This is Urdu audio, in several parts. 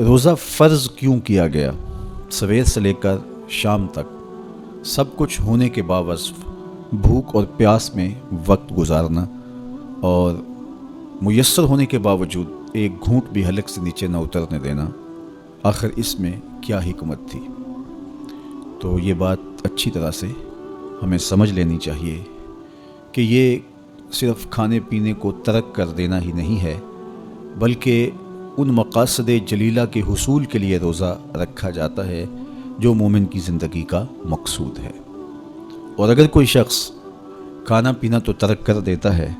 روزہ فرض کیوں کیا گیا؟ سویر سے لے کر شام تک سب کچھ ہونے کے باوجود بھوک اور پیاس میں وقت گزارنا اور میسر ہونے کے باوجود ایک گھونٹ بھی حلق سے نیچے نہ اترنے دینا، آخر اس میں کیا حکمت تھی؟ تو یہ بات اچھی طرح سے ہمیں سمجھ لینی چاہیے کہ یہ صرف کھانے پینے کو ترک کر دینا ہی نہیں ہے، بلکہ ان مقاصد جلیلہ کے حصول کے لیے روزہ رکھا جاتا ہے جو مومن کی زندگی کا مقصود ہے۔ اور اگر کوئی شخص کھانا پینا تو ترک کر دیتا ہے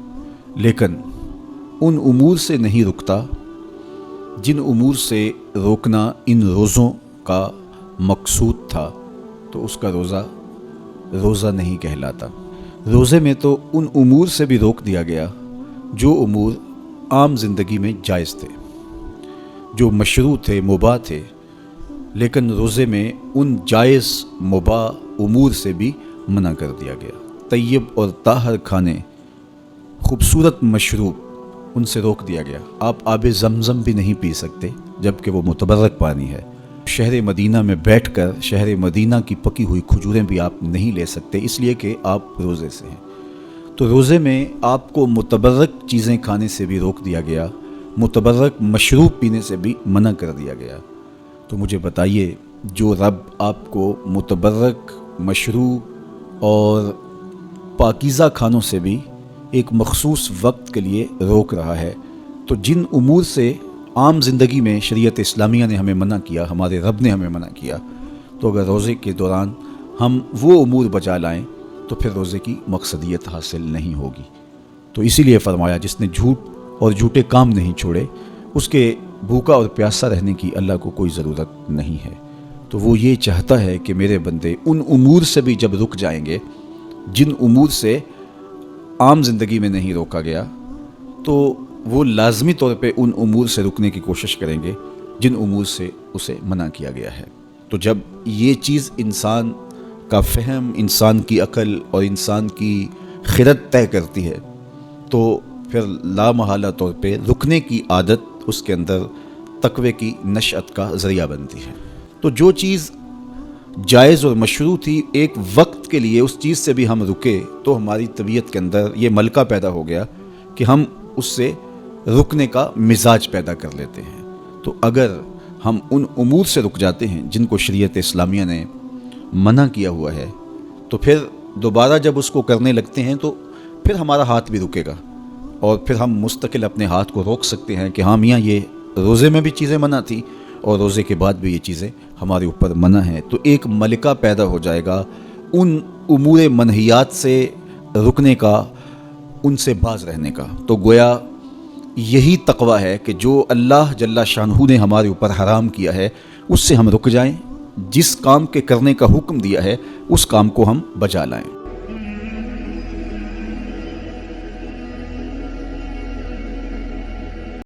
لیکن ان امور سے نہیں رکتا جن امور سے روکنا ان روزوں کا مقصود تھا، تو اس کا روزہ نہیں کہلاتا۔ روزے میں تو ان امور سے بھی روک دیا گیا جو امور عام زندگی میں جائز تھے، جو مشروع تھے، مباح تھے، لیکن روزے میں ان جائز مباح امور سے بھی منع کر دیا گیا۔ طیب اور طاہر کھانے، خوبصورت مشروب، ان سے روک دیا گیا۔ آپ آب زمزم بھی نہیں پی سکتے جبکہ وہ متبرک پانی ہے۔ شہر مدینہ میں بیٹھ کر شہر مدینہ کی پکی ہوئی کھجوریں بھی آپ نہیں لے سکتے، اس لیے کہ آپ روزے سے ہیں۔ تو روزے میں آپ کو متبرک چیزیں کھانے سے بھی روک دیا گیا، متبرک مشروب پینے سے بھی منع کر دیا گیا۔ تو مجھے بتائیے، جو رب آپ کو متبرک مشروب اور پاکیزہ کھانوں سے بھی ایک مخصوص وقت کے لیے روک رہا ہے، تو جن امور سے عام زندگی میں شریعت اسلامیہ نے ہمیں منع کیا، ہمارے رب نے ہمیں منع کیا، تو اگر روزے کے دوران ہم وہ امور بجا لائیں تو پھر روزے کی مقصدیت حاصل نہیں ہوگی۔ تو اسی لیے فرمایا، جس نے جھوٹ اور جھوٹے کام نہیں چھوڑے، اس کے بھوکا اور پیاسا رہنے کی اللہ کو کوئی ضرورت نہیں ہے۔ تو وہ یہ چاہتا ہے کہ میرے بندے ان امور سے بھی جب رک جائیں گے جن امور سے عام زندگی میں نہیں روکا گیا، تو وہ لازمی طور پہ ان امور سے رکنے کی کوشش کریں گے جن امور سے اسے منع کیا گیا ہے۔ تو جب یہ چیز انسان کا فہم، انسان کی عقل اور انسان کی خرد طے کرتی ہے، تو پھر لامحالہ طور پہ رکنے کی عادت اس کے اندر تقوی کی نشأت کا ذریعہ بنتی ہے۔ تو جو چیز جائز اور مشروع تھی، ایک وقت کے لیے اس چیز سے بھی ہم رکے تو ہماری طبیعت کے اندر یہ ملکہ پیدا ہو گیا کہ ہم اس سے رکنے کا مزاج پیدا کر لیتے ہیں۔ تو اگر ہم ان امور سے رک جاتے ہیں جن کو شریعت اسلامیہ نے منع کیا ہوا ہے، تو پھر دوبارہ جب اس کو کرنے لگتے ہیں تو پھر ہمارا ہاتھ بھی رکے گا، اور پھر ہم مستقل اپنے ہاتھ کو روک سکتے ہیں کہ ہاں میاں، یہ روزے میں بھی چیزیں منع تھی اور روزے کے بعد بھی یہ چیزیں ہمارے اوپر منع ہیں۔ تو ایک ملکہ پیدا ہو جائے گا ان امور منہیات سے رکنے کا، ان سے باز رہنے کا۔ تو گویا یہی تقوی ہے کہ جو اللہ جل شانہ نے ہمارے اوپر حرام کیا ہے اس سے ہم رک جائیں، جس کام کے کرنے کا حکم دیا ہے اس کام کو ہم بجا لائیں۔